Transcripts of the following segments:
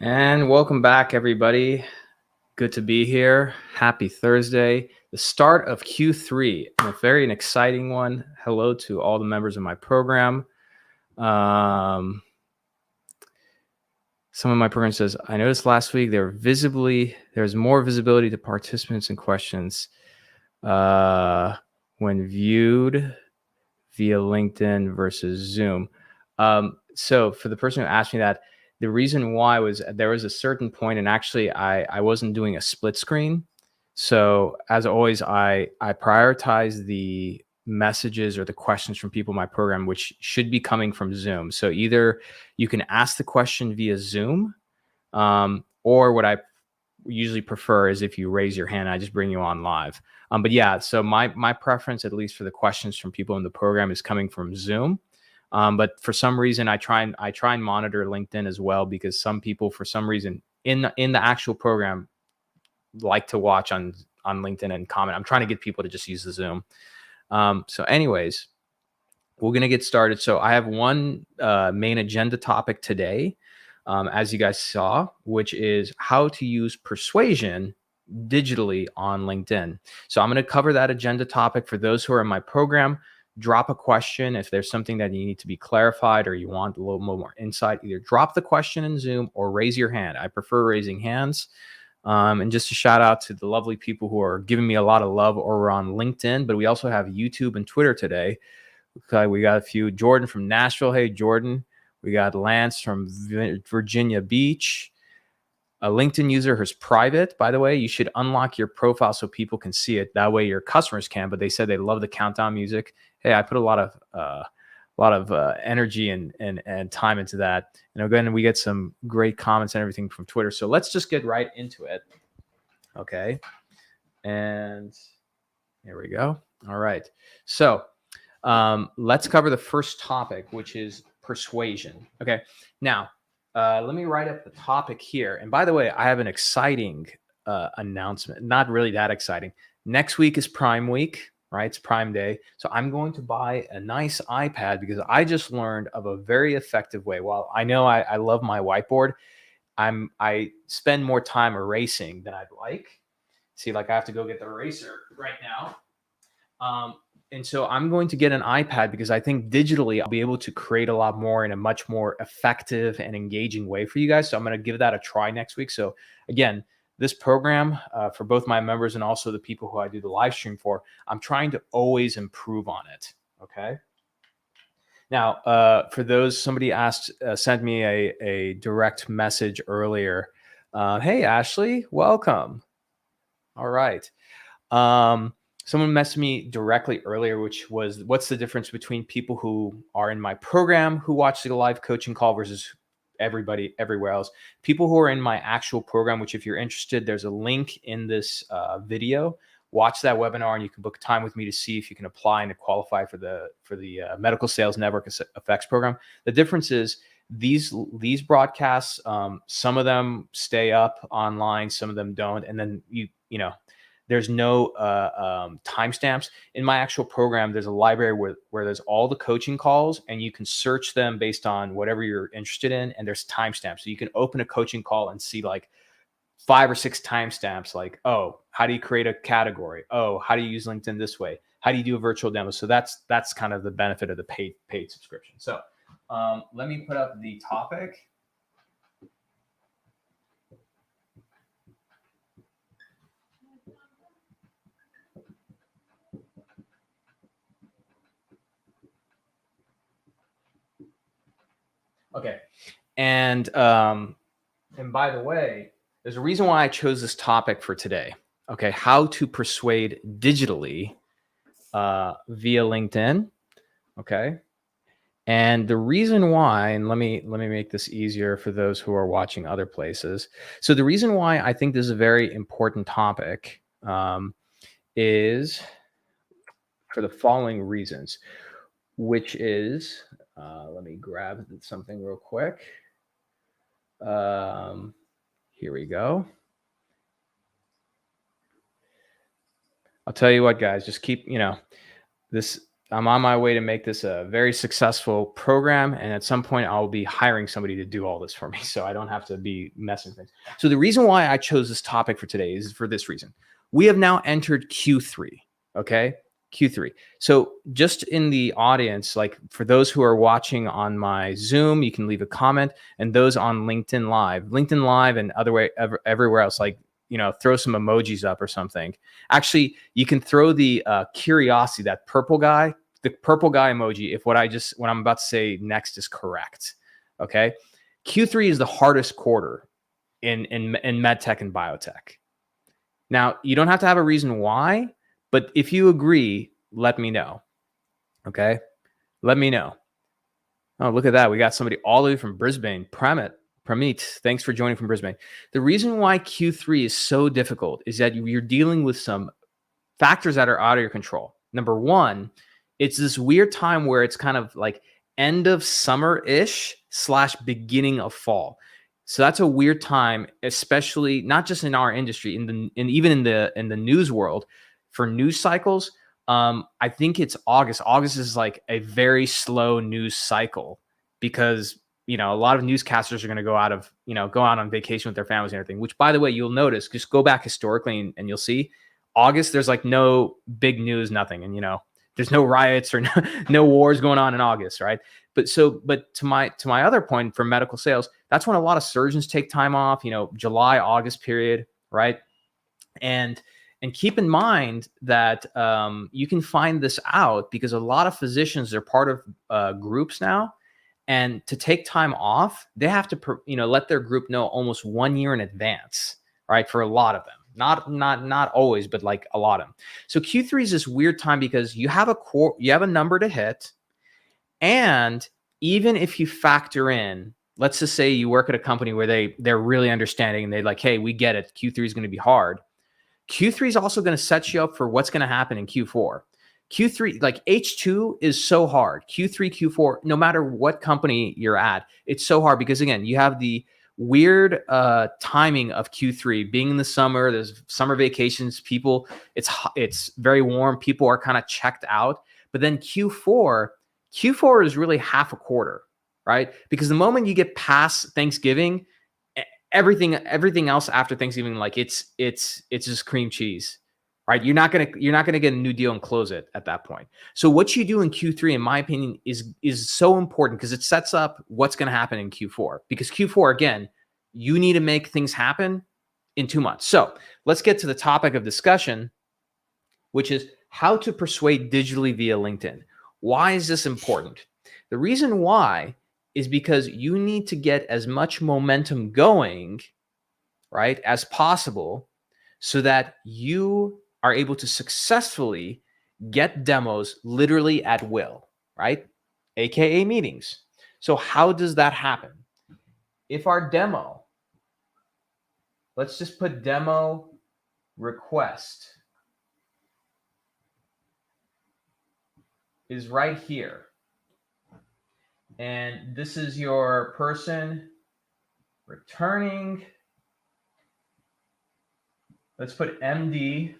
And welcome back, everybody. Good to be here. Happy Thursday. The start of Q3, and a very exciting one. Hello to all the members of my program. Some of my program says, I noticed last week there's more visibility to participants and questions when viewed via LinkedIn versus Zoom. So for the person who asked me that, the reason why was there was a certain point, and actually I wasn't doing a split screen. So as always, I prioritize the messages or the questions from people in my program, which should be coming from Zoom. So either you can ask the question via Zoom, or what I usually prefer is if you raise your hand, I just bring you on live. But yeah, so my preference, at least for the questions from people in the program, is coming from Zoom. But for some reason, I try and monitor LinkedIn as well, because some people, for some reason, in the actual program, like to watch on LinkedIn and comment. I'm trying to get people to just use the Zoom. So, anyways, we're gonna get started. So I have one main agenda topic today, as you guys saw, which is how to use persuasion digitally on LinkedIn. So I'm going to cover that agenda topic. For those who are in my program, drop a question. If there's something that you need to be clarified or you want a little more insight, either drop the question in Zoom or raise your hand. I prefer raising hands. And just a shout out to the lovely people who are giving me a lot of love over on LinkedIn, but we also have YouTube and Twitter today. Okay, we got a few. Jordan from Nashville. Hey, Jordan. We got Lance from Virginia Beach. A LinkedIn user who's private, by the way. You should unlock your profile so people can see it. That way your customers can, but they said they love the countdown music. Hey, I put a lot of energy and time into that. And again, we get some great comments and everything from Twitter. So let's just get right into it. Okay. And here we go. All right. So let's cover the first topic, which is persuasion. Okay. Now, let me write up the topic here. And by the way, I have an exciting announcement. Not really that exciting. Next week is Prime Week, right? It's Prime Day. So I'm going to buy a nice iPad because I just learned of a very effective way. While I know I love my whiteboard, I spend more time erasing than I'd like. See, like I have to go get the eraser right now. And so I'm going to get an iPad because I think digitally I'll be able to create a lot more in a much more effective and engaging way for you guys. So I'm going to give that a try next week. So again, this program for both my members and also the people who I do the live stream for, I'm trying to always improve on it. Okay. Now, for those, somebody sent me a direct message earlier. Hey, Ashley, welcome. All right. Someone messaged me directly earlier, which was, what's the difference between people who are in my program who watch the live coaching call versus everybody everywhere else? People who are in my actual program, which if you're interested, there's a link in this video. Watch that webinar and you can book time with me to see if you can apply and to qualify for the Medical Sales Network Effects program. The difference is these broadcasts, some of them stay up online, some of them don't, and then you know. There's no timestamps. In my actual program, there's a library where there's all the coaching calls and you can search them based on whatever you're interested in. And there's timestamps. So you can open a coaching call and see like 5 or 6 timestamps, like, oh, how do you create a category? Oh, how do you use LinkedIn this way? How do you do a virtual demo? So that's kind of the benefit of the paid subscription. So let me put up the topic. Okay. And by the way, there's a reason why I chose this topic for today. Okay. How to persuade digitally via LinkedIn. Okay. And the reason why, and let me make this easier for those who are watching other places. So the reason why I think this is a very important topic is for the following reasons, which is, let me grab something real quick. Here we go. I'll tell you what, guys, just keep, this I'm on my way to make this a very successful program. And at some point, I'll be hiring somebody to do all this for me. So I don't have to be messing things. So the reason why I chose this topic for today is for this reason. We have now entered Q3. Okay. Q3. So just in the audience, like for those who are watching on my Zoom, you can leave a comment, and those on LinkedIn Live and everywhere else, like, throw some emojis up or something. Actually, you can throw the curiosity, that purple guy, the purple guy emoji, if what I'm about to say next is correct. Okay. Q3 is the hardest quarter in MedTech and biotech. Now, you don't have to have a reason why, but if you agree, let me know. Okay. Let me know. Oh, look at that. We got somebody all the way from Brisbane. Pramit, thanks for joining from Brisbane. The reason why Q3 is so difficult is that you're dealing with some factors that are out of your control. Number one, it's this weird time where it's kind of like end of summer-ish / beginning of fall. So that's a weird time, especially not just in our industry, even in the news world, for news cycles. I think it's August. August is like a very slow news cycle because a lot of newscasters are going to go out on vacation with their families and everything. Which, by the way, you'll notice, just go back historically and you'll see August. There's like no big news, nothing, and there's no riots or no wars going on in August, right? But to my other point, for medical sales, that's when a lot of surgeons take time off. July, August period, right? And keep in mind that you can find this out because a lot of physicians are part of groups now, and to take time off, they have to let their group know almost 1 year in advance, right? For a lot of them, not always, but like a lot of them. So Q3 is this weird time because you have a number to hit, and even if you factor in, let's just say you work at a company where they're really understanding and they're like, hey, we get it, Q3 is going to be hard. Q3 is also going to set you up for what's going to happen in Q4. Q3, like H2 is so hard. Q3, Q4, no matter what company you're at, it's so hard because, again, you have the weird timing of Q3 being in the summer. There's summer vacations. People, it's very warm. People are kind of checked out. But then Q4 is really half a quarter, right? Because the moment you get past Thanksgiving, everything else after Thanksgiving, like it's just cream cheese, right? You're not gonna get a new deal and close it at that point. So what you do in Q3, in my opinion, is so important because it sets up what's going to happen in Q4. Because Q4, again, you need to make things happen in 2 months. So let's get to the topic of discussion, which is how to persuade digitally via LinkedIn. Why is this important? The reason why is because you need to get as much momentum going, right, as possible so that you are able to successfully get demos literally at will, right? AKA meetings. So how does that happen? If our demo, let's just put demo request, is right here. And this is your person returning. Let's put MD.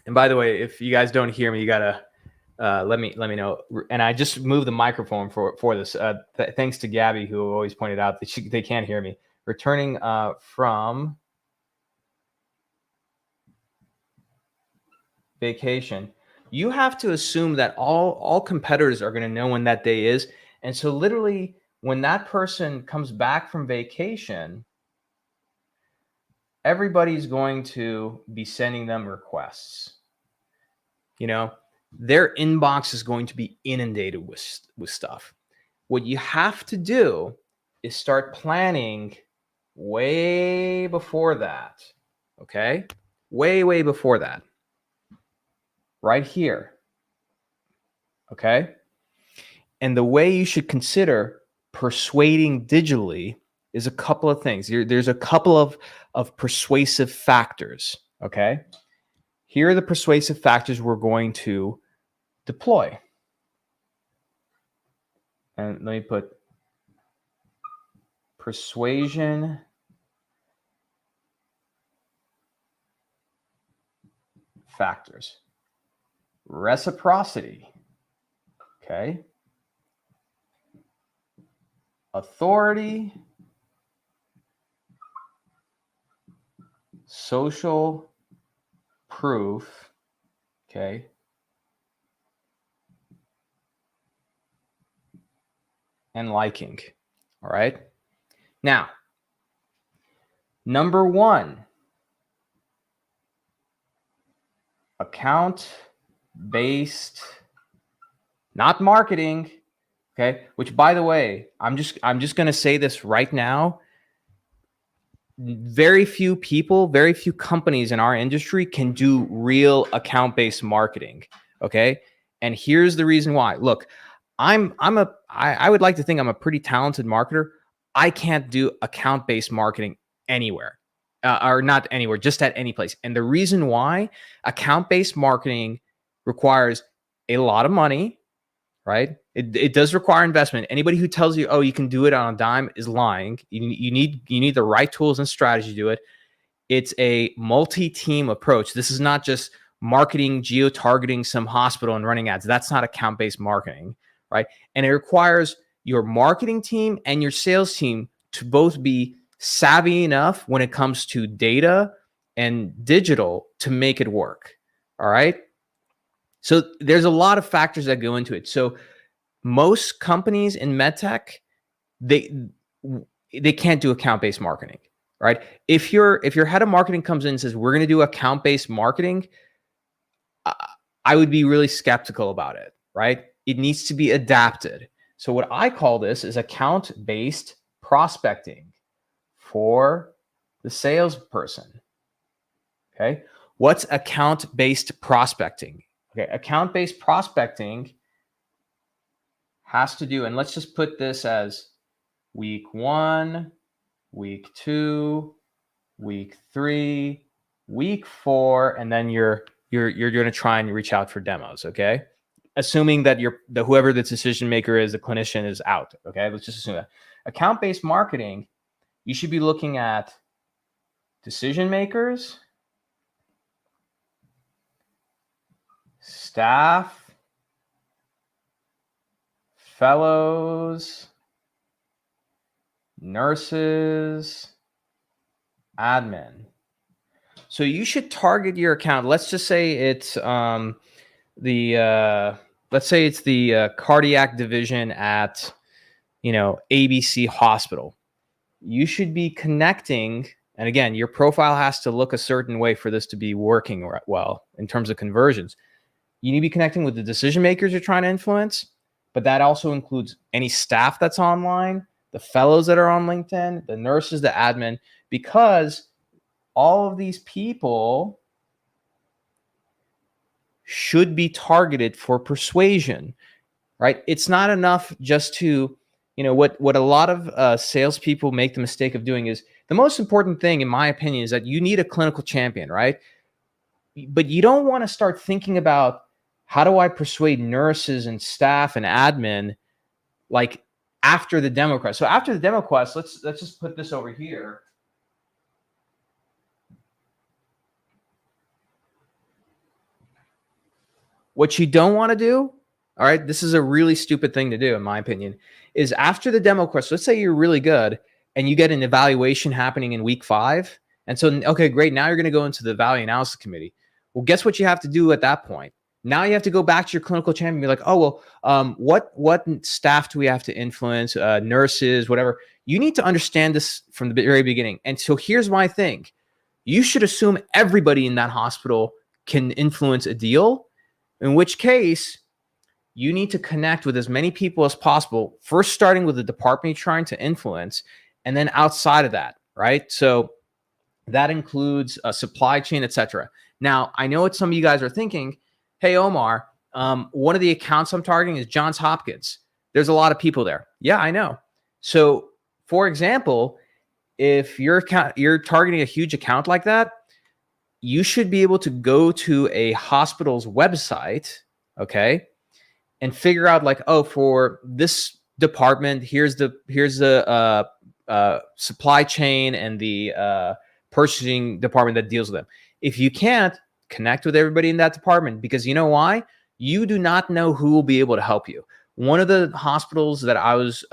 And by the way, if you guys don't hear me, you gotta let me know. And I just moved the microphone for this. Thanks to Gabby, who always pointed out that they can't hear me. Returning from vacation. You have to assume that all competitors are going to know when that day is. And so literally when that person comes back from vacation, everybody's going to be sending them requests. Their inbox is going to be inundated with stuff. What you have to do is start planning way before that. Okay? Way before that. Right here. Okay? And the way you should consider persuading digitally is a couple of things. There's a couple of persuasive factors. Okay? Here are the persuasive factors we're going to deploy. And let me put persuasion factors reciprocity, okay? Authority, social proof, okay? And liking, all right? Now, number one, account-based, not marketing, okay? Which, by the way, I'm just going to say this right now. Very few people, very few companies in our industry can do real account-based marketing, okay? And here's the reason why. Look, I would like to think I'm a pretty talented marketer. I can't do account-based marketing anywhere, or not anywhere, just at any place. And the reason why, account-based marketing requires a lot of money, right? It does require investment. Anybody who tells you, oh, you can do it on a dime is lying. You need the right tools and strategy to do it. It's a multi-team approach. This is not just marketing, geo-targeting some hospital and running ads. That's not account-based marketing, right? And it requires your marketing team and your sales team to both be savvy enough when it comes to data and digital to make it work, all right? So there's a lot of factors that go into it. So most companies in MedTech, they can't do account-based marketing, right? If your head of marketing comes in and says, we're going to do account-based marketing, I would be really skeptical about it, right? It needs to be adapted. So what I call this is account-based prospecting for the salesperson, okay? What's account-based prospecting? Okay, account-based prospecting has to do, and let's just put this as week 1, week 2, week 3, week 4, and then you're going to try and reach out for demos, okay? Assuming that whoever the decision maker is, the clinician, is out, okay? Let's just assume that. Account-based marketing, you should be looking at decision makers, staff, fellows, nurses, admin. So you should target your account. Let's just say it's the cardiac division at ABC Hospital. You should be connecting, and again, your profile has to look a certain way for this to be working well in terms of conversions. You need to be connecting with the decision makers you're trying to influence, but that also includes any staff that's online, the fellows that are on LinkedIn, the nurses, the admin, because all of these people should be targeted for persuasion, right? It's not enough just to, what a lot of salespeople make the mistake of doing is, the most important thing, in my opinion, is that you need a clinical champion, right? But you don't want to start thinking about, how do I persuade nurses and staff and admin, like after the demo quest? So after the demo quest, let's just put this over here. What you don't want to do, all right, this is a really stupid thing to do, in my opinion, is after the demo quest, let's say you're really good and you get an evaluation happening in week 5. And so, okay, great. Now you're going to go into the value analysis committee. Well, guess what you have to do at that point? Now you have to go back to your clinical champion and be like, oh, well, what staff do we have to influence, nurses, whatever. You need to understand this from the very beginning. And so here's my thing. You should assume everybody in that hospital can influence a deal, in which case you need to connect with as many people as possible, first starting with the department you're trying to influence, and then outside of that, right? So that includes a supply chain, etc. Now, I know what some of you guys are thinking. Hey, Omar, one of the accounts I'm targeting is Johns Hopkins. There's a lot of people there. Yeah, I know. So, for example, if you're targeting a huge account like that, you should be able to go to a hospital's website, okay, and figure out like, oh, for this department, here's the supply chain and the purchasing department that deals with them. If you can't, connect with everybody in that department, because you know why? You do not know who will be able to help you. One of the hospitals that I was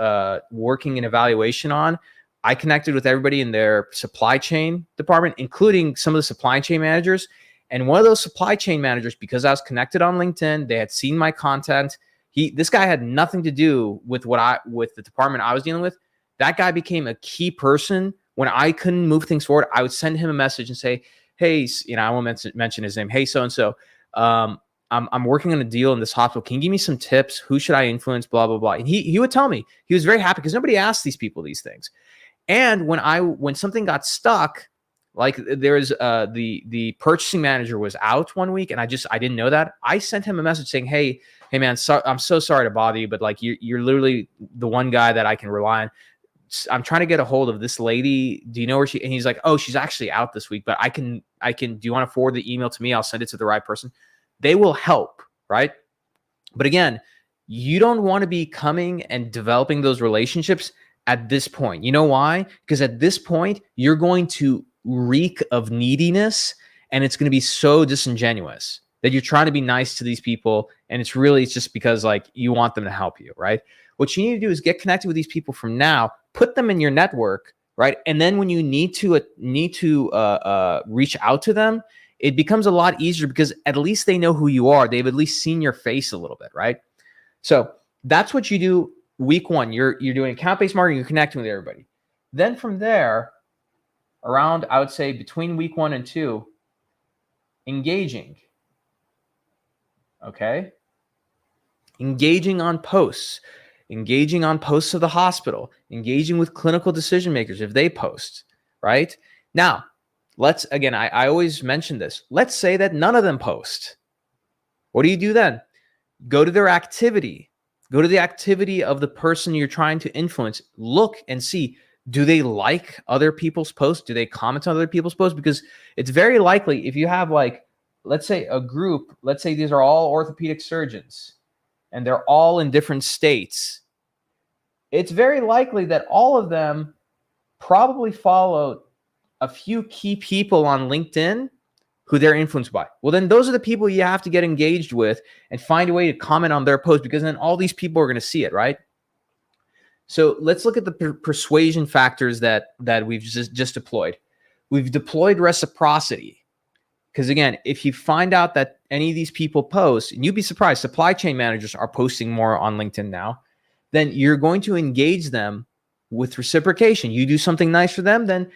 working an evaluation on, I connected with everybody in their supply chain department, including some of the supply chain managers. And one of those supply chain managers, because I was connected on LinkedIn, they had seen my content. This guy had nothing to do with with the department I was dealing with. That guy became a key person. When I couldn't move things forward, I would send him a message and say, hey, I won't mention his name. Hey, so-and-so, I'm working on a deal in this hospital. Can you give me some tips? Who should I influence? Blah, blah, blah. And he would tell me. He was very happy because nobody asked these people these things. And when something got stuck, like there's the purchasing manager was out one week, and I didn't know that. I sent him a message saying, hey man, I'm so sorry to bother you, but like you're literally the one guy that I can rely on. I'm trying to get a hold of this lady. Do you know where she? And he's like, oh, she's actually out this week, but I can. Do you want to forward the email to me? I'll send it to the right person. They will help, right? But again, you don't want to be coming and developing those relationships at this point. You know why? Because at this point, you're going to reek of neediness, and it's going to be so disingenuous that you're trying to be nice to these people, and it's just because like you want them to help you, right? What you need to do is get connected with these people from now, put them in your network, right? And then when you need to reach out to them, it becomes a lot easier because at least they know who you are. They've at least seen your face a little bit, right? So that's what you do week one. You're doing account-based marketing, you're connecting with everybody. Then from there, around, I would say between week 1 and 2, engaging. Okay? Engaging on posts of the hospital, engaging with clinical decision makers if they post, right? Now, I always mention this. Let's say that none of them post. What do you do then? Go to their activity. Go to the activity of the person you're trying to influence. Look and see, do they like other people's posts? Do they comment on other people's posts? Because it's very likely if you have let's say a group, let's say these are all orthopedic surgeons and they're all in different states. It's very likely that all of them probably follow a few key people on LinkedIn who they're influenced by. Well, then those are the people you have to get engaged with and find a way to comment on their post, because then all these people are going to see it, right? So let's look at the persuasion factors that we've just deployed. We've deployed reciprocity. Because again, if you find out that any of these people post, and you'd be surprised, supply chain managers are posting more on LinkedIn now, then you're going to engage them with reciprocation. You do something nice for them, then,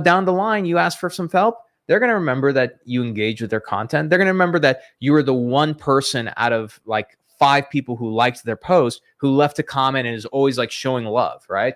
down the line, you ask for some help. They're going to remember that you engage with their content. They're going to remember that you were the one person out of 5 people who liked their post, who left a comment and is always showing love, right?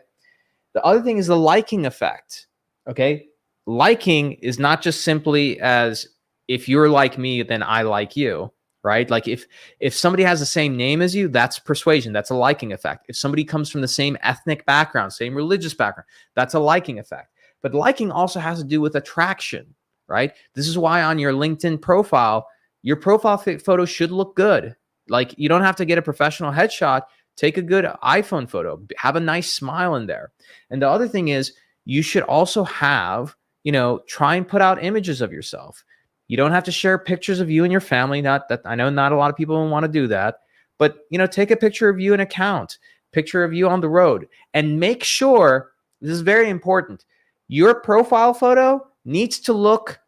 The other thing is the liking effect. Okay. Liking is not just simply as if you're like me, then I like you, right? Like if somebody has the same name as you, that's persuasion. That's a liking effect. If somebody comes from the same ethnic background, same religious background, that's a liking effect. But liking also has to do with attraction, right? This is why on your LinkedIn profile, your profile photo should look good. You don't have to get a professional headshot. Take a good iPhone photo. Have a nice smile in there. And the other thing is, you should also have, try and put out images of yourself. You don't have to share pictures of you and your family. Not that I know not a lot of people want to do that, but take a picture of you in account, picture of you on the road, and make sure, this is very important, your profile photo needs to look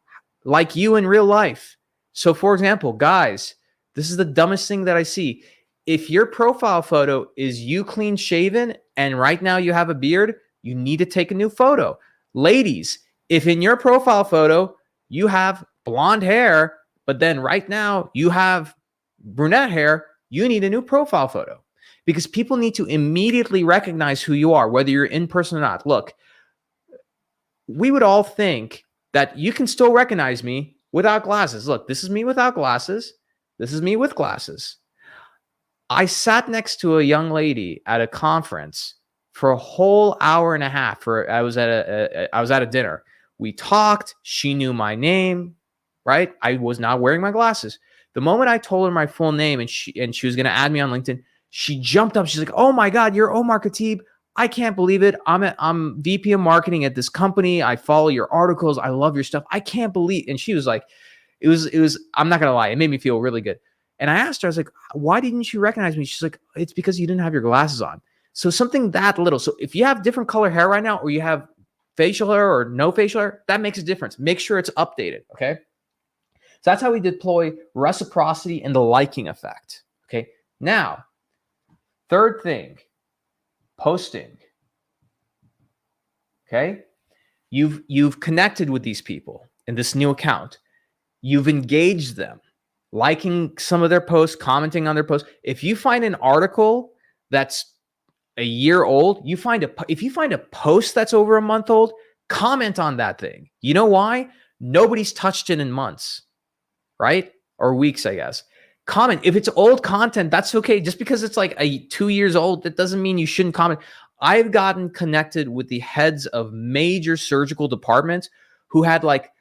like you in real life. So for example, guys, this is the dumbest thing that I see. If your profile photo is you clean shaven and right now you have a beard, you need to take a new photo. Ladies, if in your profile photo you have blonde hair, but then right now you have brunette hair, you need a new profile photo, because people need to immediately recognize who you are, whether you're in person or not. Look, we would all think that you can still recognize me without glasses. Look, this is me without glasses. This is me with glasses. I sat next to a young lady at a conference for a whole hour and a half. I was at a dinner. We talked. She knew my name, right? I was not wearing my glasses. The moment I told her my full name and she was going to add me on LinkedIn, she jumped up. She's like, "Oh my God, you're Omar Khateeb. I can't believe it. I'm VP of marketing at this company. I follow your articles. I love your stuff. I can't believe." And she was like, it was, I'm not going to lie, it made me feel really good. And I asked her, I was like, why didn't you recognize me? She's like, it's because you didn't have your glasses on. So something that little. So if you have different color hair right now, or you have facial hair or no facial hair, that makes a difference. Make sure it's updated. Okay. So that's how we deploy reciprocity and the liking effect. Okay. Now, third thing, posting. Okay. You've connected with these people in this new account. You've engaged them, liking some of their posts, commenting on their posts. If you find an article that's a year old, if you find a post that's over a month old, comment on that thing. You know why? Nobody's touched it in months, right? Or weeks, I guess. Comment. If it's old content, that's okay. Just because it's like 2 years old, that doesn't mean you shouldn't comment. I've gotten connected with the heads of major surgical departments who had like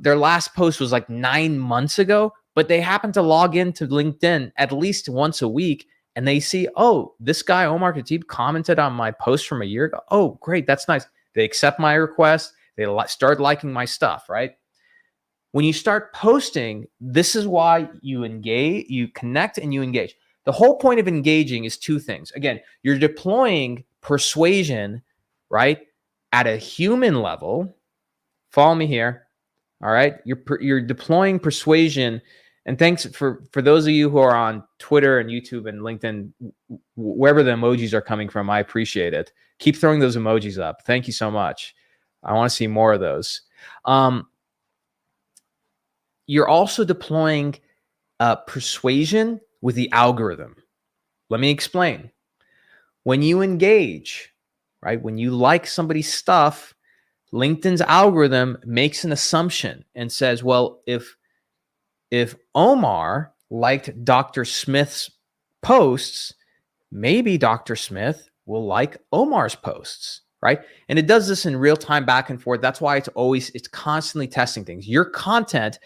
their last post was like 9 months ago, but they happen to log into LinkedIn at least once a week, and they see, oh, this guy, Omar Khateeb, commented on my post from a year ago. Oh, great. That's nice. They accept my request. They start liking my stuff, right? When you start posting, this is why you engage, you connect, and you engage. The whole point of engaging is two things. Again, you're deploying persuasion, right, at a human level. Follow me here. All right. You're deploying persuasion. And thanks for those of you who are on Twitter and YouTube and LinkedIn, wherever the emojis are coming from, I appreciate it. Keep throwing those emojis up. Thank you so much. I want to see more of those. You're also deploying persuasion with the algorithm. Let me explain. When you engage, right, when you like somebody's stuff, LinkedIn's algorithm makes an assumption and says, well, if Omar liked Dr. Smith's posts, maybe Dr. Smith will like Omar's posts, right? And it does this in real time, back and forth. That's why it's constantly testing things. Your content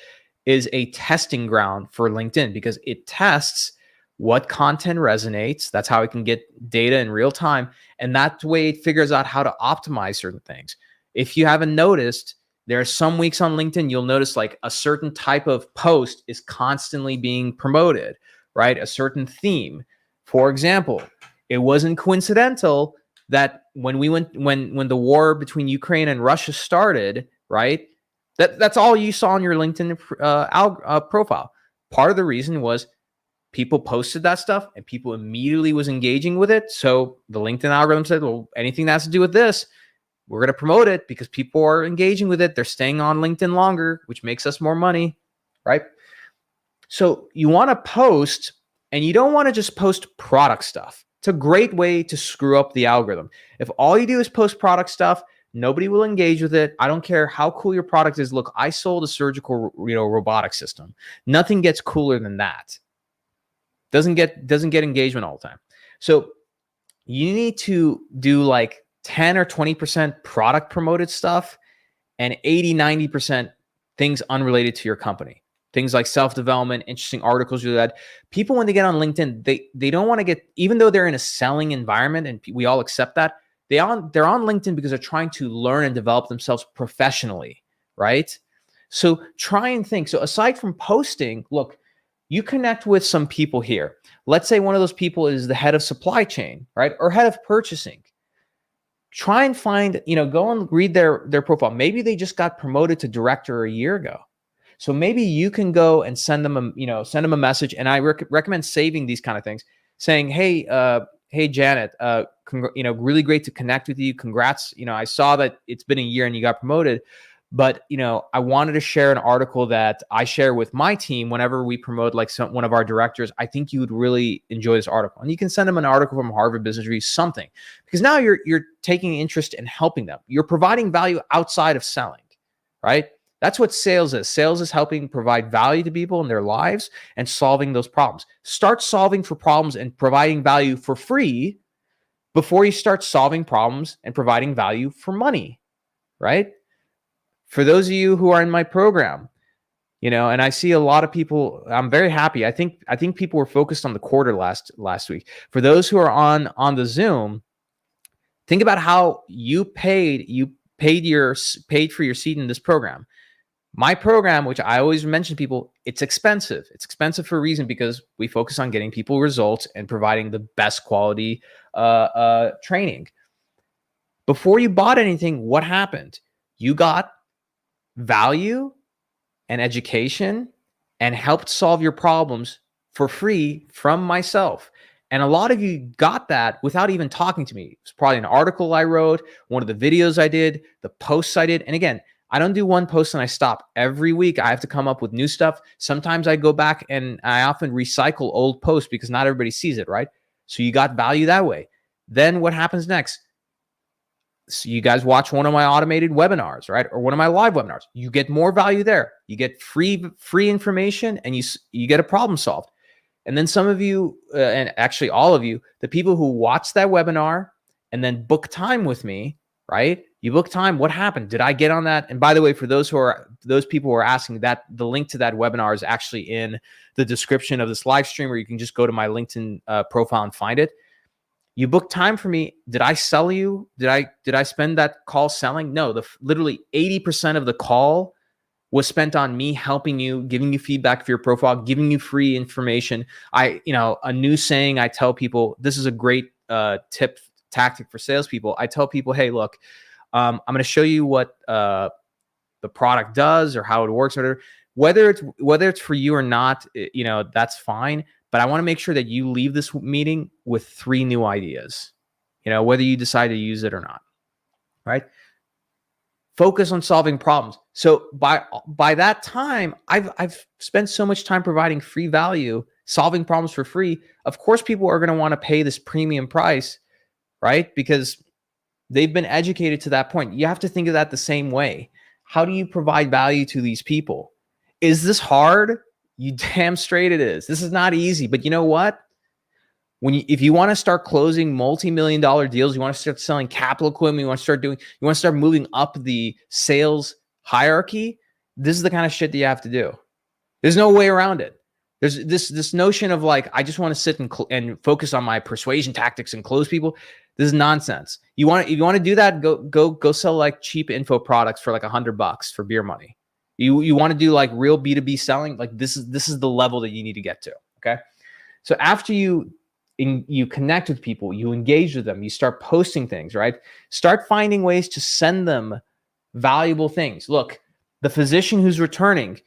is a testing ground for LinkedIn because it tests what content resonates. That's how it can get data in real time. And that way it figures out how to optimize certain things. If you haven't noticed, there are some weeks on LinkedIn, you'll notice like a certain type of post is constantly being promoted, right? A certain theme. For example, it wasn't coincidental that when the war between Ukraine and Russia started, right? That's all you saw on your LinkedIn profile. Part of the reason was people posted that stuff and people immediately was engaging with it. So the LinkedIn algorithm said, well, anything that has to do with this, we're going to promote it because people are engaging with it. They're staying on LinkedIn longer, which makes us more money, right? So you want to post, and you don't want to just post product stuff. It's a great way to screw up the algorithm. If all you do is post product stuff, nobody will engage with it. I don't care how cool your product is. Look, I sold a surgical, robotic system. Nothing gets cooler than that. Doesn't get engagement all the time. So you need to do like 10 or 20% product promoted stuff and 80, 90% things unrelated to your company. Things like self-development, interesting articles you read. People, when they get on LinkedIn, they don't want to get, even though they're in a selling environment and we all accept that, they're on LinkedIn because they're trying to learn and develop themselves professionally, right? So try and think. So aside from posting, look, you connect with some people here. Let's say one of those people is the head of supply chain, right? Or head of purchasing. Try and find, go and read their profile. Maybe they just got promoted to director a year ago. So maybe you can go and send them a message. And I recommend saving these kind of things, saying, hey, Janet, really great to connect with you. Congrats. I saw that it's been a year and you got promoted. But, I wanted to share an article that I share with my team whenever we promote like one of our directors. I think you would really enjoy this article. And you can send them an article from Harvard Business Review, something, because now you're taking interest in helping them. You're providing value outside of selling, right? That's what sales is. Sales is helping provide value to people in their lives and solving those problems. Start solving for problems and providing value for free before you start solving problems and providing value for money, right? For those of you who are in my program, and I see a lot of people, I'm very happy. I think people were focused on the quarter last week. For those who are on the Zoom, think about how you paid for your seat in this program. My program, which I always mention to people, it's expensive. It's expensive for a reason, because we focus on getting people results and providing the best quality training. Before you bought anything, what happened? You got value and education and helped solve your problems for free from myself. And a lot of you got that without even talking to me. It's probably an article I wrote, one of the videos I did, the posts I did. And again, I don't do one post and I stop. Every week I have to come up with new stuff. Sometimes I go back and I often recycle old posts because not everybody sees it, right? So you got value that way. Then what happens next? So you guys watch one of my automated webinars, right? Or one of my live webinars. You get more value there. You get free information, and you get a problem solved. And then some of you, and actually all of you, the people who watch that webinar and then book time with me, right? You book time. What happened? Did I get on that? And by the way, for those people who are asking, that the link to that webinar is actually in the description of this live stream, or you can just go to my LinkedIn profile and find it. You booked time for me. Did I sell you? Did I spend that call selling? No, literally 80% of the call was spent on me helping you, giving you feedback for your profile, giving you free information. A new saying I tell people, this is a great tactic for salespeople. I tell people, hey, look, I'm going to show you what the product does or how it works, or whether it's for you or not, that's fine. But I want to make sure that you leave this meeting with 3 new ideas, whether you decide to use it or not, right? Focus on solving problems. So by that time, I've spent so much time providing free value, solving problems for free. Of course, people are going to want to pay this premium price, right? Because they've been educated to that point. You have to think of that the same way. How do you provide value to these people? Is this hard? You damn straight it is. This is not easy, but you know what? If you want to start closing multi-million-dollar deals, you want to start selling capital equipment, you want to start moving up the sales hierarchy, this is the kind of shit that you have to do. There's no way around it. There's this notion of like, I just want to sit and focus on my persuasion tactics and close people. This is nonsense. If you want to do that, go sell like cheap info products for like $100 for beer money. You want to do like real B2B selling, like this is the level that you need to get to. Okay. So after you connect with people, you engage with them, you start posting things, right? Start finding ways to send them valuable things. Look, the physician who's returning,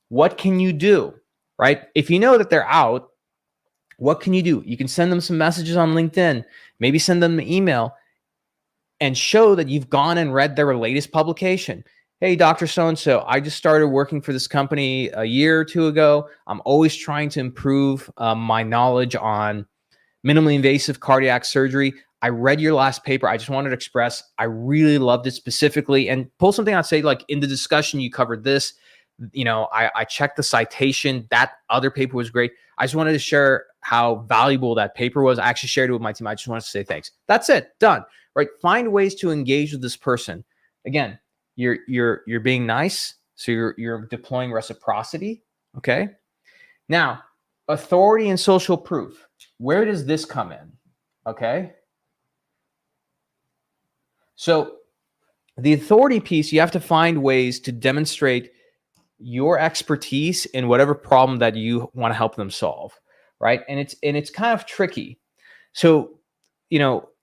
what can you do, right? If you know that they're out, what can you do? You can send them some messages on LinkedIn, maybe send them an email and show that you've gone and read their latest publication. Hey, Dr. So-and-so, I just started working for this company a year or 2 ago. I'm always trying to improve my knowledge on minimally invasive cardiac surgery. I read your last paper. I just wanted to express, I really loved it specifically, and pull something out, say like, in the discussion, you covered this, I checked the citation. That other paper was great. I just wanted to share how valuable that paper was. I actually shared it with my team. I just wanted to say thanks. That's it. Done. Right. Find ways to engage with this person. Again, you're being nice. So you're deploying reciprocity. Okay. Now, authority and social proof. Where does this come in? Okay. So the authority piece, you have to find ways to demonstrate your expertise in whatever problem that you want to help them solve, right? And it's kind of tricky. So,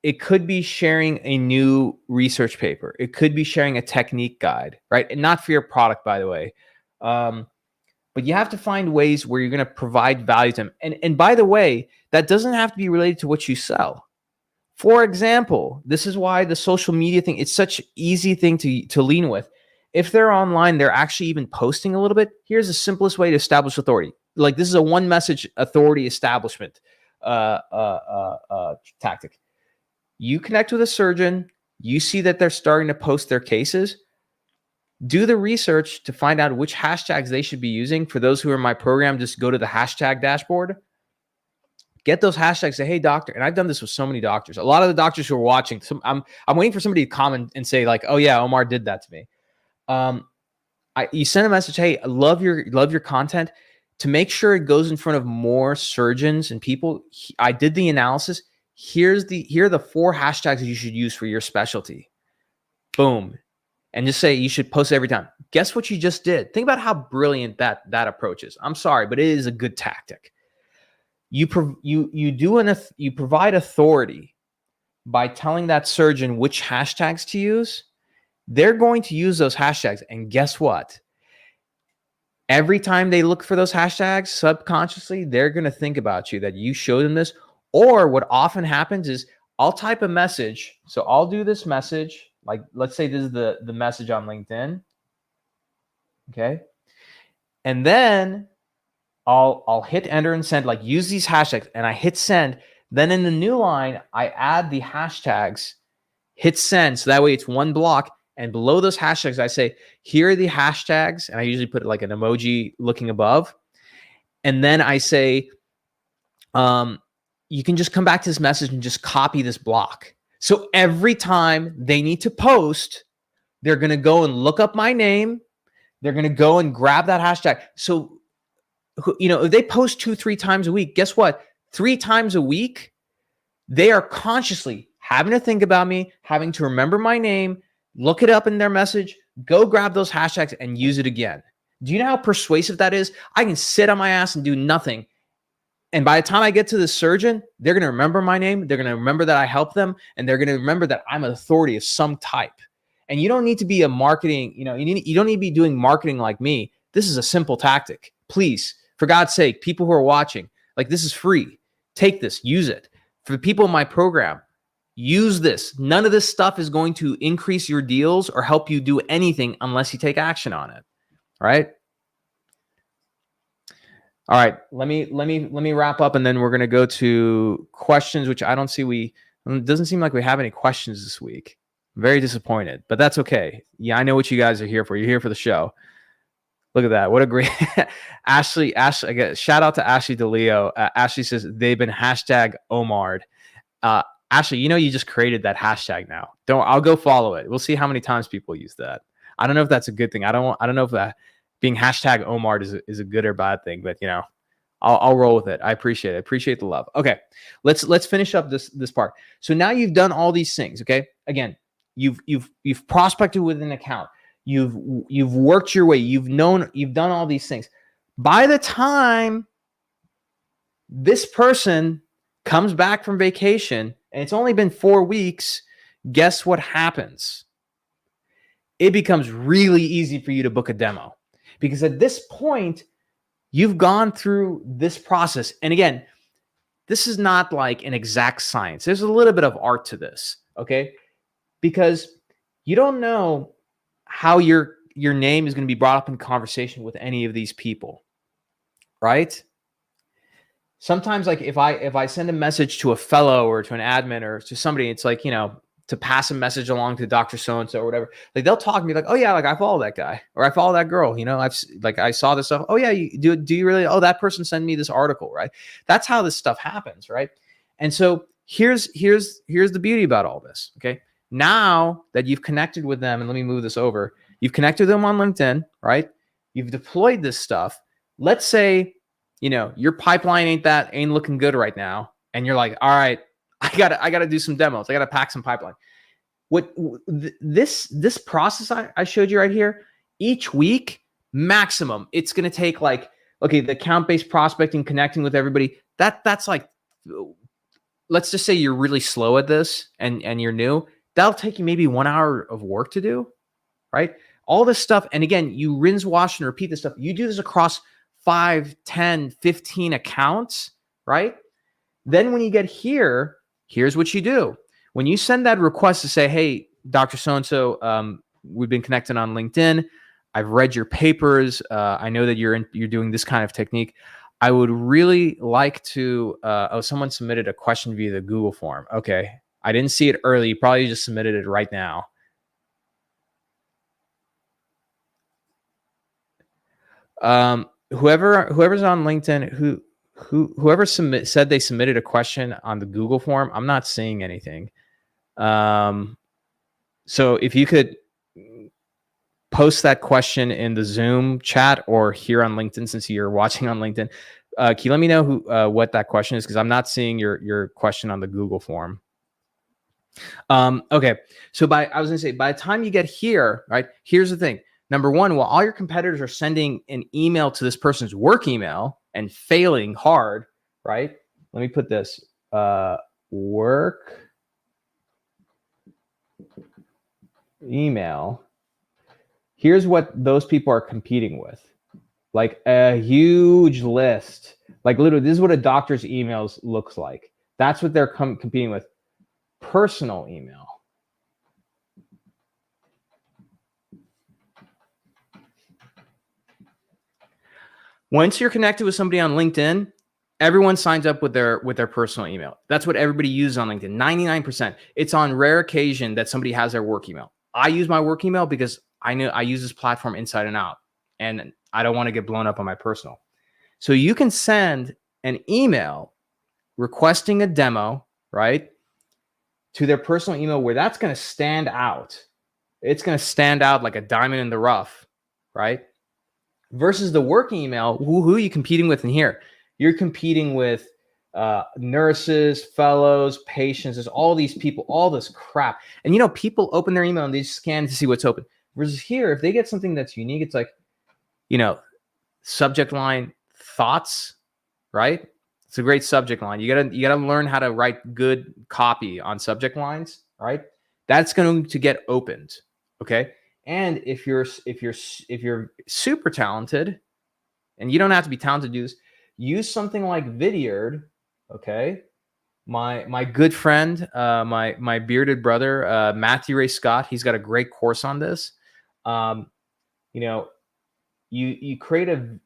it could be sharing a new research paper. It could be sharing a technique guide, right? And not for your product, by the way. But you have to find ways where you're going to provide value to them. And by the way, that doesn't have to be related to what you sell. For example, this is why the social media thing, it's such an easy thing to lean with. If they're online, they're actually even posting a little bit. Here's the simplest way to establish authority. Like, this is a one message authority establishment tactic. You connect with a surgeon, you see that they're starting to post their cases. Do the research to find out which hashtags they should be using. For those who are in my program, just go to the hashtag dashboard. Get those hashtags. Say, hey, doctor. And I've done this with so many doctors. A lot of the doctors who are watching, I'm waiting for somebody to comment and say like, oh yeah, Omar did that to me. You send a message, hey, I love your content. To make sure it goes in front of more surgeons and people, I did the analysis. Here are the 4 hashtags that you should use for your specialty. Boom. and just say you should post it every time. Guess what you just did? Think about how brilliant that approach is. I'm sorry, but it is a good tactic. You provide authority by telling that surgeon which hashtags to use. They're going to use those hashtags, and guess what? Every time they look for those hashtags subconsciously, they're going to think about you, that you showed them this. Or what often happens is I'll type a message. So I'll do this message. Like, let's say this is the message on LinkedIn. Okay. And then I'll hit enter and send, like, use these hashtags, and I hit send. Then in the new line, I add the hashtags, hit send. So that way it's one block. And below those hashtags, I say, here are the hashtags. And I usually put like an emoji looking above. And then I say, you can just come back to this message and just copy this block. So every time they need to post, they're going to go and look up my name. They're going to go and grab that hashtag. So, if they post 2-3 times a week, guess what? 3 times a week, they are consciously having to think about me, having to remember my name, look it up in their message, go grab those hashtags and use it again. Do you know how persuasive that is? I can sit on my ass and do nothing. And by the time I get to the surgeon, they're going to remember my name. They're going to remember that I helped them. And they're going to remember that I'm an authority of some type. And you don't need to be a marketing, you don't need to be doing marketing like me. This is a simple tactic. Please, for God's sake, people who are watching, like, this is free. Take this, use it. For the people in my program, use this. None of this stuff is going to increase your deals or help you do anything unless you take action on it. All right. All right. Let me wrap up, and then we're going to go to questions, which I don't see. It doesn't seem like we have any questions this week. I'm very disappointed, but that's okay. Yeah, I know what you guys are here for. You're here for the show. Look at that. What a great Ashley, again, shout out to Ashley DeLeo. Ashley says they've been hashtag Omar'd. Ashley, you just created that hashtag now. I'll go follow it. We'll see how many times people use that. I don't know if that's a good thing. I don't know if that being hashtag Omar is a good or bad thing, but I'll roll with it. I appreciate it. I appreciate the love. Okay. Let's finish up this part. So now you've done all these things. Okay. Again, you've prospected with an account. You've worked your way. You've done all these things. By the time this person comes back from vacation, and it's only been 4 weeks, guess what happens? It becomes really easy for you to book a demo, because at this point, you've gone through this process. And again, this is not like an exact science. There's a little bit of art to this, okay? Because you don't know how your name is going to be brought up in conversation with any of these people, right? Sometimes, like, if I send a message to a fellow or to an admin or to somebody, it's like, to pass a message along to Dr. So-and-so or whatever, like, they'll talk to me like, oh yeah, like, I follow that guy, or I follow that girl, I saw this stuff. Oh yeah, do you really? Oh, that person sent me this article, right? That's how this stuff happens, right? And so here's the beauty about all this, okay? Now that you've connected with them, and let me move this over, you've connected with them on LinkedIn, right? You've deployed this stuff. Let's say, your pipeline ain't looking good right now, and you're like, all right, I gotta do some demos. I gotta pack some pipeline. This process I showed you right here, each week maximum, it's gonna take, like, okay, the account-based prospecting, connecting with everybody. That's like, let's just say you're really slow at this and you're new. That'll take you maybe 1 hour of work to do, right? All this stuff. And again, you rinse, wash, and repeat this stuff. You do this across 5, 10, 15 accounts, right? Then when you get here, here's what you do. When you send that request to say, hey, Dr. So-and-so, we've been connected on LinkedIn. I've read your papers. I know that you're doing this kind of technique. I would really like to, someone submitted a question via the Google form. Okay. I didn't see it early. You probably just submitted it right now. Whoever's on LinkedIn, whoever said they submitted a question on the Google form, I'm not seeing anything. So if you could post that question in the Zoom chat or here on LinkedIn, since you're watching on LinkedIn, can you let me know what that question is? Because I'm not seeing your question on the Google form. Okay. So I was gonna say, by the time you get here, right? Here's the thing. Number one, while all your competitors are sending an email to this person's work email and failing hard, right? Let me put this work email. Here's what those people are competing with. Like a huge list. Like literally, this is what a doctor's emails looks like. That's what they're competing with. Personal email. Once you're connected with somebody on LinkedIn, everyone signs up with their personal email. That's what everybody uses on LinkedIn. 99%. It's on rare occasion that somebody has their work email. I use my work email because I know I use this platform inside and out, and I don't want to get blown up on my personal. So you can send an email requesting a demo, right, to their personal email where that's going to stand out. It's going to stand out like a diamond in the rough, right? Versus the work email, who are you competing with in here? You're competing with nurses, fellows, patients. There's all these people, all this crap. And, you know, people open their email and they scan to see what's open. Versus here, if they get something that's unique, it's like, you know, subject line, thoughts, right? It's a great subject line. You gotta learn how to write good copy on subject lines, right? That's going to get opened, okay? And if you're super talented, and you don't have to be talented to do this, use something like Vidyard, okay? My good friend, my bearded brother, Matthew Ray Scott, he's got a great course on this. You know, you create a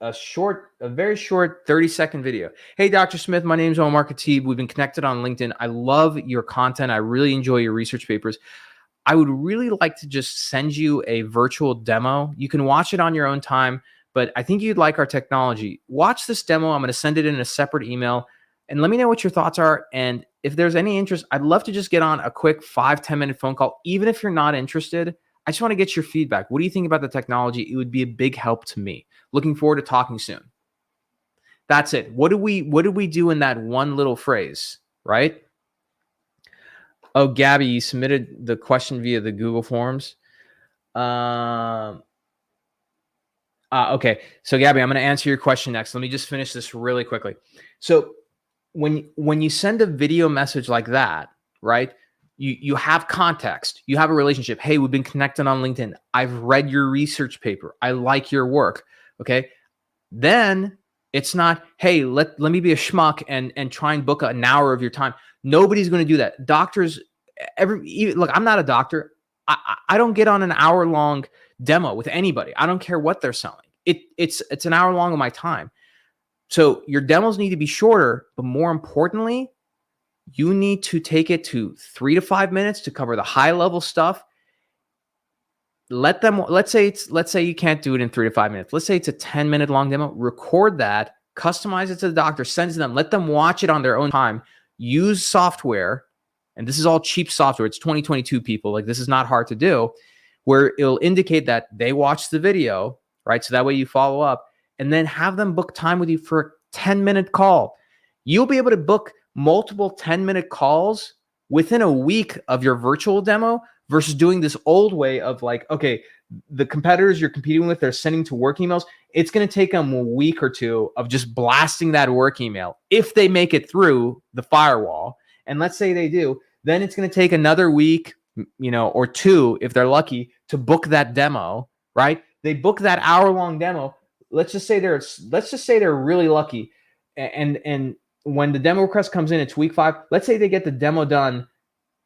very short 30-second video. Hey, Dr. Smith, my name is Omar Khateeb. We've been connected on LinkedIn. I love your content. I really enjoy your research papers. I would really like to just send you a virtual demo. You can watch it on your own time, but I think you'd like our technology. Watch this demo. I'm going to send it in a separate email, and let me know what your thoughts are. And if there's any interest, I'd love to just get on a quick 5-10 minute phone call. Even if you're not interested, I just want to get your feedback. What do you think about the technology? It would be a big help to me. Looking forward to talking soon. That's it. What do we do in that one little phrase, right? Oh, Gabby, you submitted the question via the Google Forms. Okay. So Gabby, I'm going to answer your question next. Let me just finish this really quickly. So when you send a video message like that, right? You have context. You have a relationship. Hey, we've been connected on LinkedIn. I've read your research paper. I like your work. Okay. Then it's not, hey, let me be a schmuck and try and book an hour of your time. Nobody's going to do that. Doctors, look, I'm not a doctor. I don't get on an hour-long demo with anybody. I don't care what they're selling. It's an hour long of my time. So your demos need to be shorter, but more importantly, you need to take it to 3 to 5 minutes to cover the high-level stuff. Let's say you can't do it in 3 to 5 minutes. Let's say it's a 10-minute long demo. Record that, customize it to the doctor, send it to them, let them watch it on their own time. Use software, and this is all cheap software. It's 2022, people. Like, this is not hard to do, where it'll indicate that they watched the video, right? So that way you follow up, and then have them book time with you for a 10-minute call. You'll be able to book multiple 10-minute calls within a week of your virtual demo versus doing this old way of like, okay, the competitors you're competing with, they're sending to work emails. It's going to take them a week or two of just blasting that work email. If they make it through the firewall, and let's say they do, then it's going to take another week, or two, if they're lucky, to book that demo, right? They book that hour-long demo. Let's just say they're really lucky. And when the demo request comes in, it's week 5. Let's say they get the demo done,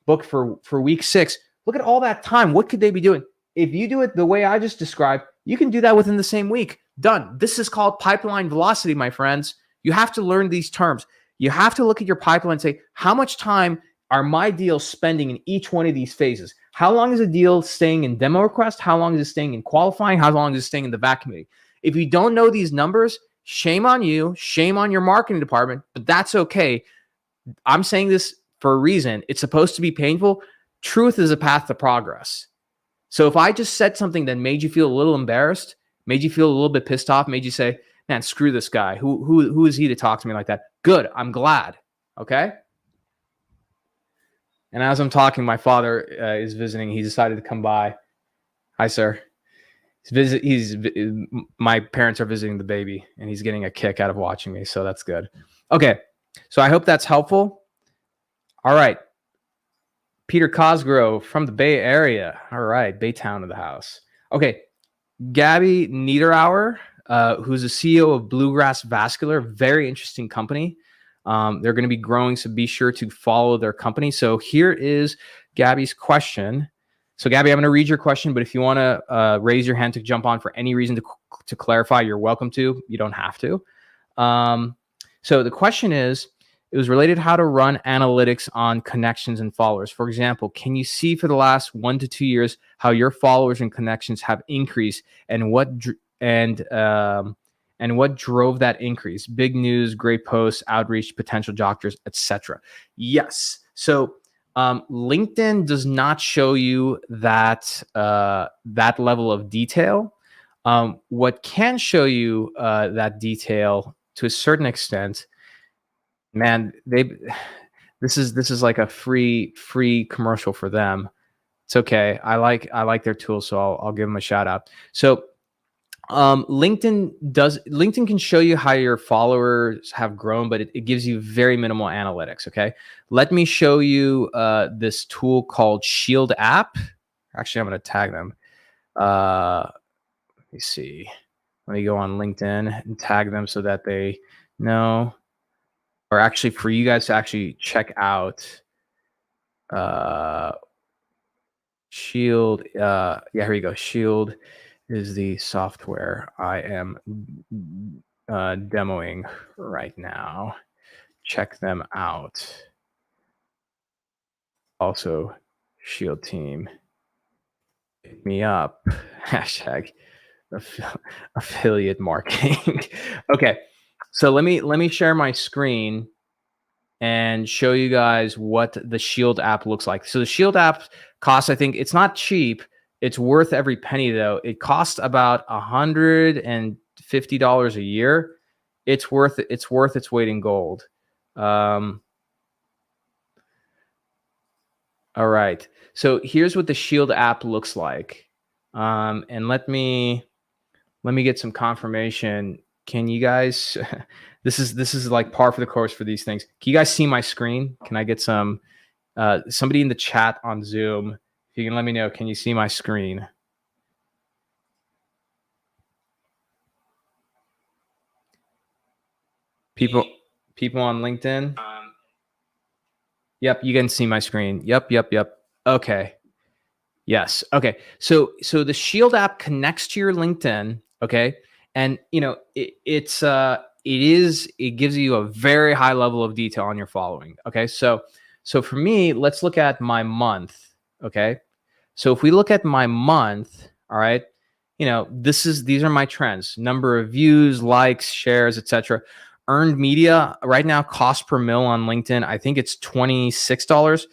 booked for week 6. Look at all that time. What could they be doing? If you do it the way I just described, you can do that within the same week. Done. This is called pipeline velocity, my friends. You have to learn these terms. You have to look at your pipeline and say, how much time are my deals spending in each one of these phases? How long is a deal staying in demo request? How long is it staying in qualifying? How long is it staying in the VAC committee? If you don't know these numbers, shame on you, shame on your marketing department, but that's okay. I'm saying this for a reason. It's supposed to be painful. Truth is a path to progress. So if I just said something that made you feel a little embarrassed, made you feel a little bit pissed off, made you say, man, screw this guy. Who is he to talk to me like that? Good. I'm glad. Okay. And as I'm talking, my father is visiting. He decided to come by. Hi, sir. My parents are visiting the baby, and he's getting a kick out of watching me. So that's good. Okay. So I hope that's helpful. All right. Peter Cosgrove from the Bay Area. All right. Baytown of the house. Okay. Gabby Niederauer, who's the CEO of Bluegrass Vascular, very interesting company. They're going to be growing, so be sure to follow their company. So here is Gabby's question. So Gabby, I'm going to read your question, but if you want to raise your hand to jump on for any reason to clarify, you're welcome to. You don't have to. So the question is, it was related how to run analytics on connections and followers. For example, can you see for the last 1 to 2 years how your followers and connections have increased, and what drove that increase? Big news, great posts, outreach, potential doctors, etc. Yes. So LinkedIn does not show you that that level of detail. What can show you that detail to a certain extent, man, this is like a free commercial for them. It's okay. I like their tool, so I'll give them a shout out. So LinkedIn can show you how your followers have grown, but it gives you very minimal analytics. Okay. Let me show you this tool called Shield app. Actually, I'm going to tag them. Let me see. Let me go on LinkedIn and tag them so that they know, or actually for you guys to actually check out Shield. Yeah, here you go. Shield is the software I am demoing right now. Check them out. Also, Shield team, hit me up. Hashtag affiliate marketing. Okay, so let me share my screen and show you guys what the Shield app looks like. So the Shield app costs, I think, it's not cheap. It's worth every penny, though. It costs about $150 a year. It's worth its weight in gold. All right. So here's what the Shield app looks like. And let me get some confirmation. Can you guys? This is like par for the course for these things. Can you guys see my screen? Can I get some somebody in the chat on Zoom? If you can let me know, can you see my screen? People on LinkedIn? Yep, you can see my screen. Yep. Okay. Yes. Okay. So the Shield app connects to your LinkedIn. Okay. And it gives you a very high level of detail on your following. Okay. So for me, let's look at my month. Okay. So if we look at my month, all right, these are my trends: number of views, likes, shares, etc. Earned media right now, cost per mil on LinkedIn, I think it's $26.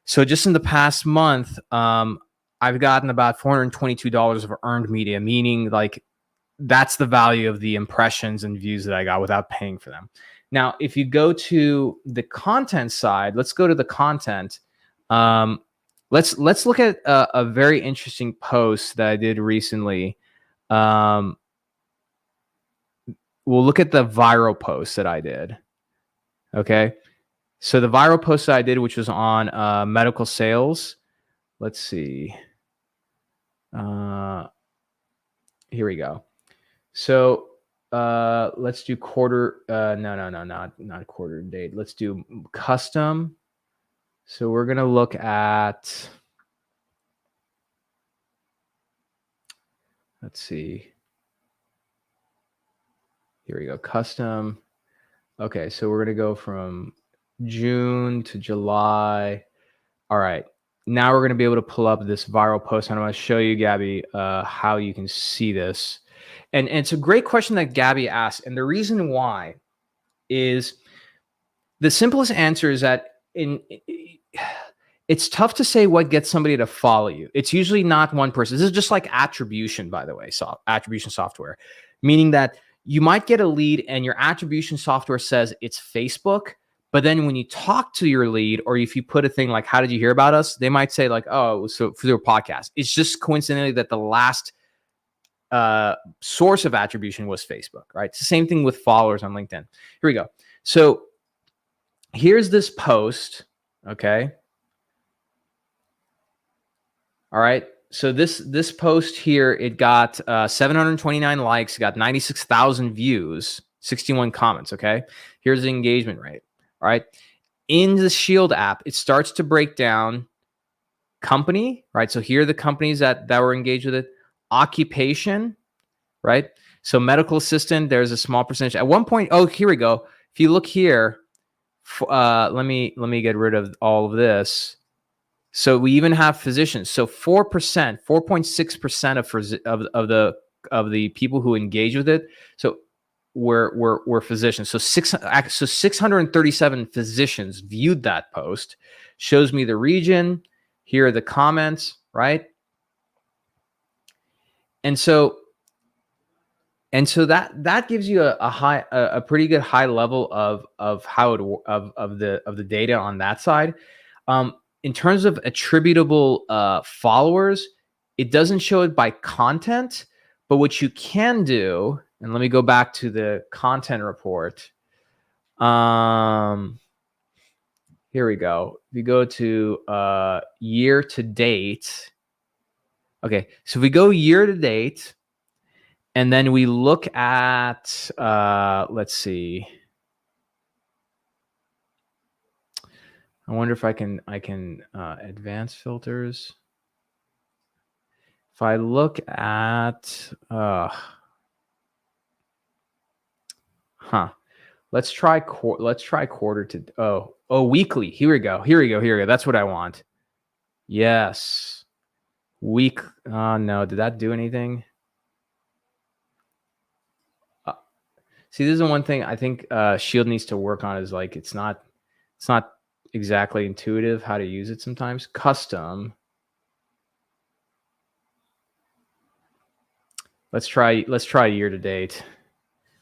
So just in the past month, I've gotten about $422 of earned media, meaning like that's the value of the impressions and views that I got without paying for them. Now, if you go to the content side, let's go to the content. Let's look at a very interesting post that I did recently. We'll look at the viral post that I did. Okay. So the viral post that I did, which was on medical sales. Let's see. Here we go. So let's do quarter. Not quarter date. Let's do custom. So we're going to look at, let's see. Here we go. Custom. Okay. So we're going to go from June to July. All right. Now we're going to be able to pull up this viral post. And I'm going to show you, Gabby, how you can see this. And it's a great question that Gabby asked. And the reason why is the simplest answer is that it's tough to say what gets somebody to follow you. It's usually not one person. This is just like attribution, by the way, attribution software, meaning that you might get a lead and your attribution software says it's Facebook, But then when you talk to your lead, or if you put a thing like, how did you hear about us? They might say like, oh, so through a podcast. It's just coincidentally that the last source of attribution was Facebook, right? It's the same thing with followers on LinkedIn. Here we go. So here's this post, okay? All right. So this post here, it got 729 likes, it got 96,000 views, 61 comments, okay? Here's the engagement rate, all right? In the Shield app, it starts to break down company, right? So here are the companies that were engaged with it. Occupation, right? So medical assistant, there's a small percentage. At one point, oh, here we go. If you look here, let me get rid of all of this. So we even have physicians. So 4.6% of the people who engage with it, so were physicians. So 637 physicians viewed that post. Shows me the region. Here are the comments, right? And so that gives you a pretty good high level of how it of the data on that side. In terms of attributable followers, it doesn't show it by content, but what you can do, and let me go back to the content report. Here we go. If you go to year to date, okay, so if we go year to date, and then we look at, let's see. I wonder if I can advance filters. If I look at, let's try quarter to, weekly. Here we go. That's what I want. Yes. Week. Oh no, did that do anything? See, this is the one thing I think Shield needs to work on, is like, it's not exactly intuitive how to use it sometimes. Custom. Let's try year to date.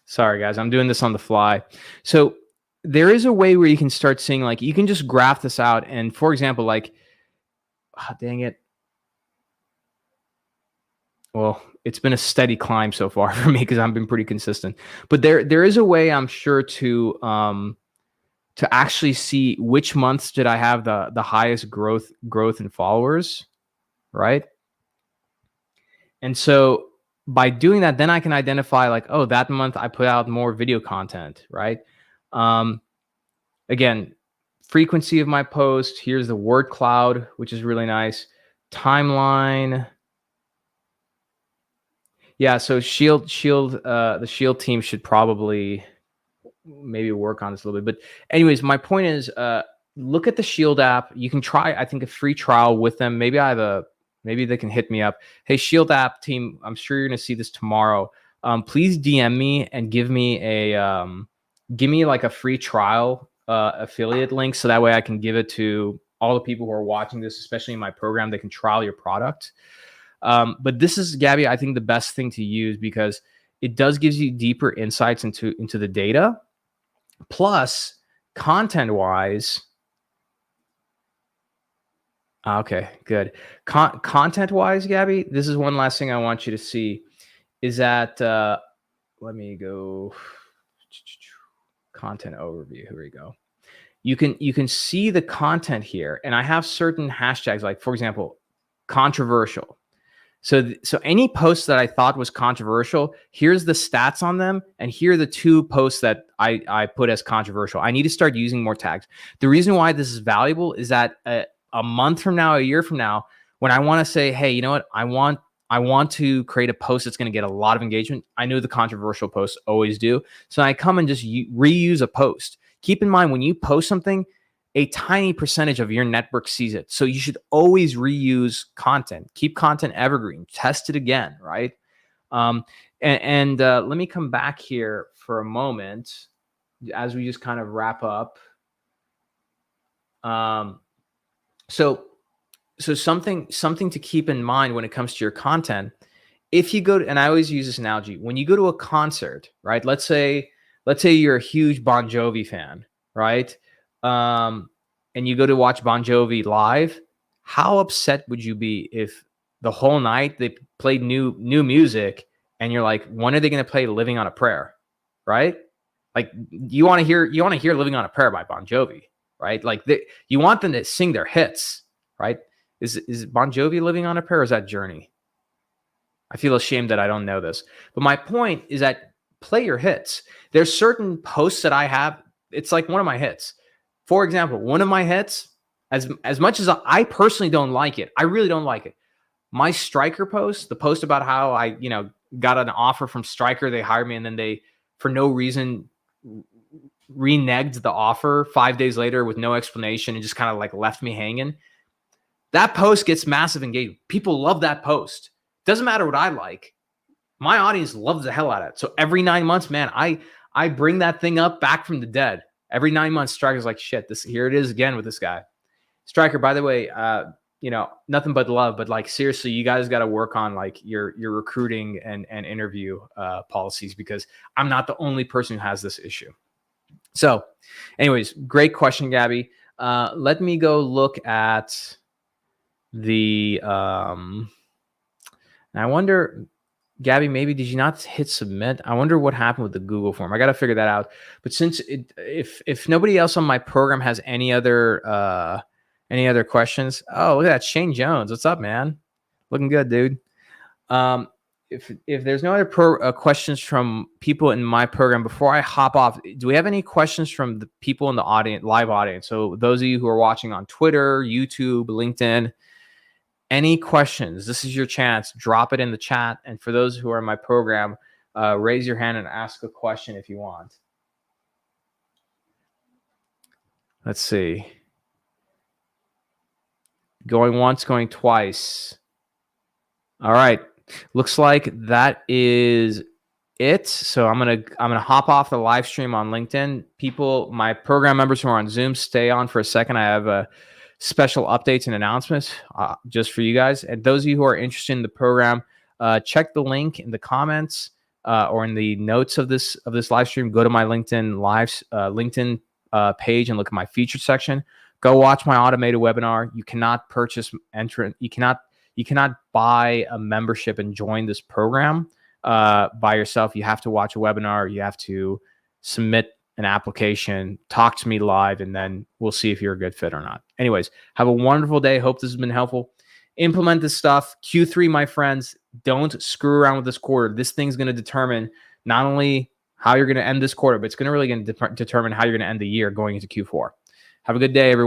Sorry guys, I'm doing this on the fly. So there is a way where you can start seeing, like, you can just graph this out, and for example, like, dang it. Well, it's been a steady climb so far for me because I've been pretty consistent. But there is a way, I'm sure, to actually see which months did I have the highest growth in followers, right? And so by doing that, then I can identify, like, oh, that month I put out more video content, right? Again, frequency of my post. Here's the word cloud, which is really nice. Timeline. Yeah, so Shield, the Shield team should probably maybe work on this a little bit. But anyways, my point is, look at the Shield app. You can try, I think, a free trial with them. Maybe maybe they can hit me up. Hey, Shield app team, I'm sure you're going to see this tomorrow. Please DM me and give me like a free trial affiliate link, so that way I can give it to all the people who are watching this, especially in my program. They can trial your product. But this is, Gabby, I think the best thing to use, because it does gives you deeper insights into the data. Plus, content-wise, okay, good. Content-wise, Gabby, this is one last thing I want you to see, is that, let me go, content overview, here we go. You can see the content here, and I have certain hashtags, like, for example, controversial. So any post that I thought was controversial, here's the stats on them, and here are the 2 posts that I put as controversial. I need to start using more tags. The reason why this is valuable is that a month from now, a year from now, when I want to say, hey, you know what, I want to create a post that's going to get a lot of engagement. I know the controversial posts always do. So I come and just reuse a post. Keep in mind, when you post something, a tiny percentage of your network sees it. So you should always reuse content. Keep content evergreen. Test it again, right? Let me come back here for a moment as we just kind of wrap up. So something to keep in mind when it comes to your content. If you go to, and I always use this analogy, when you go to a concert, right? Let's say you're a huge Bon Jovi fan, right? and you go to watch Bon Jovi live, how upset would you be if the whole night they played new music and you're like, when are they going to play Living on a Prayer? Right? Like you want to hear Living on a Prayer by Bon Jovi, right? Like you want them to sing their hits, right? Is Bon Jovi Living on a Prayer, or is that Journey? I feel ashamed that I don't know this. But my point is that play your hits. There's certain posts that I have. It's like one of my hits. For example, one of my hits, as much as I personally don't like it, I really don't like it. My Striker post, the post about how I, got an offer from Striker, they hired me, and then they, for no reason, reneged the offer 5 days later with no explanation and just kind of like left me hanging. That post gets massive engagement. People love that post. Doesn't matter what I like. My audience loves the hell out of it. So every 9 months, man, I bring that thing up back from the dead. Every 9 months, Striker's like, shit, here it is again with this guy. Striker, by the way, nothing but love, but like seriously, you guys got to work on like your recruiting and interview policies, because I'm not the only person who has this issue. So anyways, great question, Gabby. Let me go look at the, I wonder, Gabby, maybe did you not hit submit? I wonder what happened with the Google form. I got to figure that out. But since if nobody else on my program has any other questions, oh, look at that, Shane Jones. What's up, man? Looking good, dude. If there's no other questions from people in my program before I hop off, do we have any questions from the people in the audience, live audience? So those of you who are watching on Twitter, YouTube, LinkedIn. Any questions? This is your chance. Drop it in the chat. And for those who are in my program, raise your hand and ask a question if you want. Let's see. Going once, going twice. All right. Looks like that is it. So I'm gonna hop off the live stream on LinkedIn. People, my program members who are on Zoom, stay on for a second. I have special updates and announcements just for you guys. And those of you who are interested in the program, check the link in the comments or in the notes of this live stream. Go to my LinkedIn page and look at my featured section. Go watch my automated webinar. You cannot purchase You cannot buy a membership and join this program by yourself. You have to watch a webinar. You have to submit an application, talk to me live, and then we'll see if you're a good fit or not. Anyways, have a wonderful day. Hope this has been helpful. Implement this stuff. Q3, my friends, don't screw around with this quarter. This thing's going to determine not only how you're going to end this quarter, but it's going to really determine how you're going to end the year going into Q4. Have a good day, everyone.